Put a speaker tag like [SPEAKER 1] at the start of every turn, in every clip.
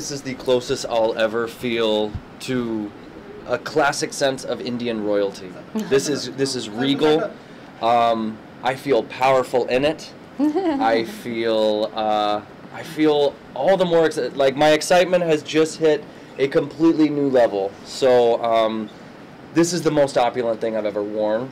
[SPEAKER 1] this is the closest I'll ever feel to a classic sense of Indian royalty. This is regal. I feel powerful in it. I feel all the more like my excitement has just hit a completely new level. So this is the most opulent thing I've ever worn.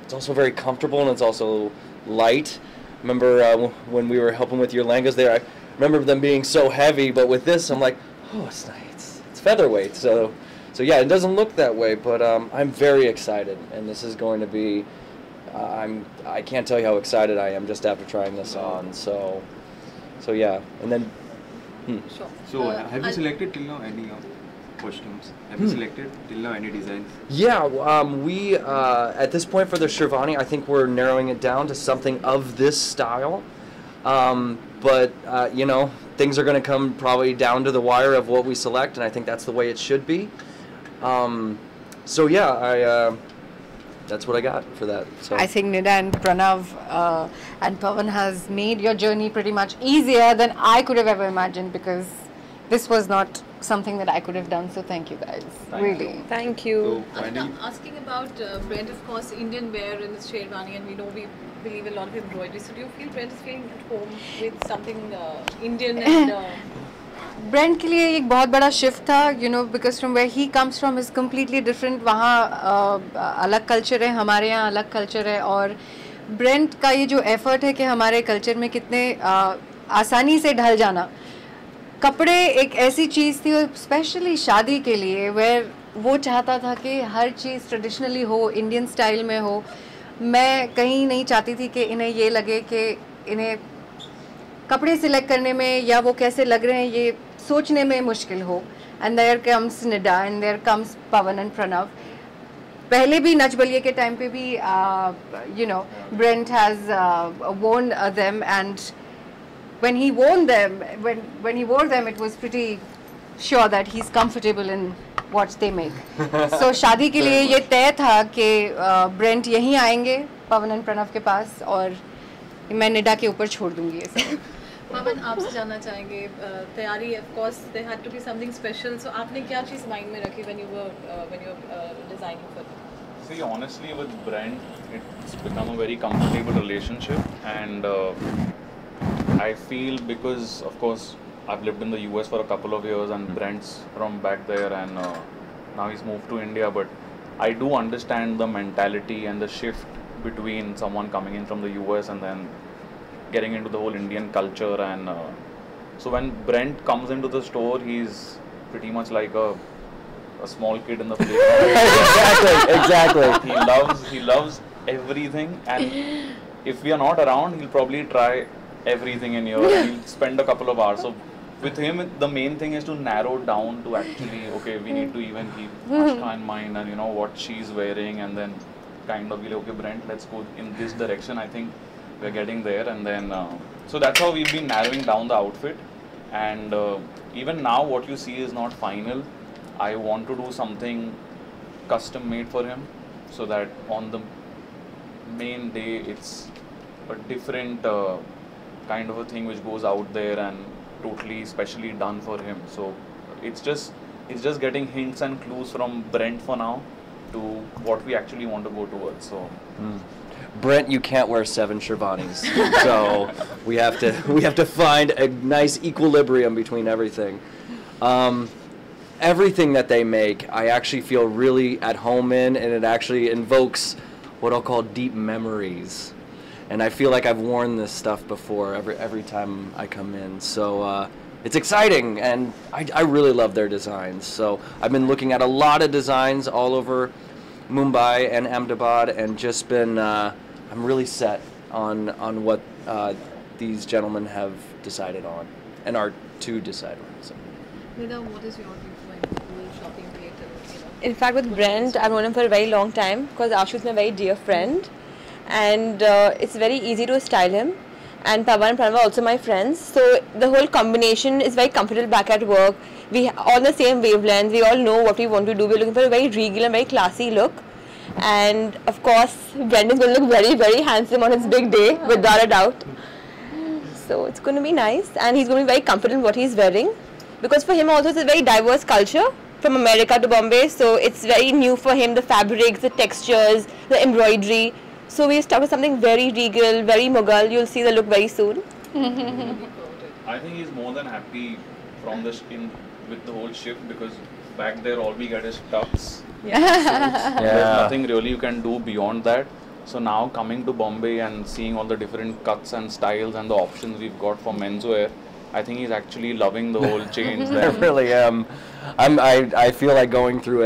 [SPEAKER 1] It's also very comfortable and it's also light. Remember when we were helping with your langas there, I remember them being so heavy, but with this I'm like, oh, it's nice. It's featherweight. So yeah, it doesn't look that way, but I'm very excited, and this is going to be. I can't tell you how excited I am just after trying this on. So yeah, and then.
[SPEAKER 2] Sure.
[SPEAKER 3] So have you selected till now any costumes? Have you selected till now any designs?
[SPEAKER 1] Yeah, we at this point for the Shervani, I think we're narrowing it down to something of this style. But you know, things are going to come probably down to the wire of what we select, and I think that's the way it should be. So yeah, that's what I got for that. So
[SPEAKER 2] I think Nida and Pranav and Pavan has made your journey pretty much easier than I could have ever imagined, because this was not something that I could have done. So thank you guys. Really.
[SPEAKER 4] Thank you.
[SPEAKER 3] So finally,
[SPEAKER 5] Asking about Brent, of course, Indian wear in his Sherwani, and we know we believe a lot of embroidery. So do you feel Brent is feeling at home with something Indian and
[SPEAKER 2] brand के लिए एक बहुत बड़ा shift था, you know, because from where he comes from is completely different. वहाँ अलग culture है, हमारे यहाँ अलग कल्चर है, और ब्रांड का ये जो एफर्ट है कि हमारे कल्चर में कितने आसानी से ढल जाना. कपड़े एक ऐसी चीज़ थी, और स्पेशली शादी के लिए, वेयर वो चाहता था कि हर चीज़ ट्रेडिशनली हो, इंडियन स्टाइल में हो. मैं कहीं नहीं चाहती थी कि इन्हें ये लगे कि इन्हें कपड़े सिलेक्ट करने में या वो कैसे लग रहे हैं ये सोचने में मुश्किल हो. And there comes Nida and there comes Pawan and Pranav. पहले भी नच बलिए के टाइम पे भी you know brand has worn them, and when he worn them, when he wore them, it was pretty sure that he's comfortable in what they make. So शादी के लिए ये तय था कि ब्रेंट यहीं आएंगे पवन एंड प्रणव के पास, और मैं निडा के ऊपर छोड़ दूंगी ये सब.
[SPEAKER 5] पवन, आपसे जानना चाहेंगे तैयारी, of course there had to be something special. So आपने क्या चीज़ माइंड में रखी when you were designing for them?
[SPEAKER 6] See, honestly, with Brent, it's become a very comfortable relationship, and I feel, because of course I've lived in the US for a couple of years, and Brent's from back there, and now he's moved to India, but I do understand the mentality and the shift between someone coming in from the US and then getting into the whole Indian culture, and so when Brent comes into the store, he's pretty much like a small kid in the playground.
[SPEAKER 1] exactly.
[SPEAKER 6] He loves everything, and if we are not around, he'll probably try everything in here. He'll spend a couple of hours. So with him, the main thing is to narrow down to actually, okay, we need to even keep Ashka in mind, and you know what she's wearing, and then kind of be like, okay, Brent, let's go in this direction. I think we're getting there, and then so that's how we've been narrowing down the outfit. And even now what you see is not final. I want to do something custom made for him, so that on the main day it's a different kind of a thing which goes out there and totally specially done for him. So it's just getting hints and clues from Brent for now to what we actually want to go towards. So
[SPEAKER 1] Brent, you can't wear 7 Shervanis, so we have to find a nice equilibrium between everything. Everything that they make, I actually feel really at home in, and it actually invokes what I'll call deep memories. And I feel like I've worn this stuff before every time I come in. So it's exciting, and I really love their designs. So I've been looking at a lot of designs all over Mumbai and Ahmedabad, and just been I'm really set on what these gentlemen have decided on and are to decide on. So.
[SPEAKER 5] Nida, what is your viewpoint on shopping creative?
[SPEAKER 4] In fact, with Brent, I've known him for a very long time, because Ashu is my very dear friend, and it's very easy to style him. And Pavan and Pranav are also my friends, so the whole combination is very comfortable back at work. We all on the same wavelength. We all know what we want to do. We're looking for a very regal and very classy look. And of course, Brent is going to look very, very handsome on his big day, without a doubt. So it's going to be nice, and he's going to be very comfortable in what he's wearing. because for him also it's a very diverse culture from America to Bombay, so it's very new for him, the fabrics, the textures, the embroidery. So we stuck with something very regal, very Mughal. You'll see the look very soon.
[SPEAKER 6] I think he's more than happy from the with the whole shift, because back there all we get is tux. There's nothing really you can do beyond that. So now coming to Bombay and seeing all the different cuts and styles and the options we've got for menswear, I think he's actually loving the whole change
[SPEAKER 1] I
[SPEAKER 6] there.
[SPEAKER 1] really am. I feel like going through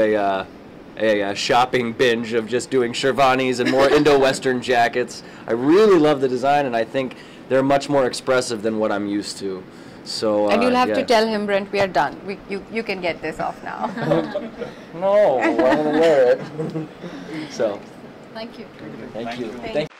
[SPEAKER 1] a shopping binge of just doing Shervanis and more Indo-Western jackets. I really love the design, and I think they're much more expressive than what I'm used to. So
[SPEAKER 2] And you'll have to
[SPEAKER 1] yeah.
[SPEAKER 2] tell him, Brent, we are done. You can get this off now.
[SPEAKER 1] No, I'm gonna wear it. So,
[SPEAKER 5] Thank you.
[SPEAKER 1] thank you.
[SPEAKER 6] you.
[SPEAKER 1] Thank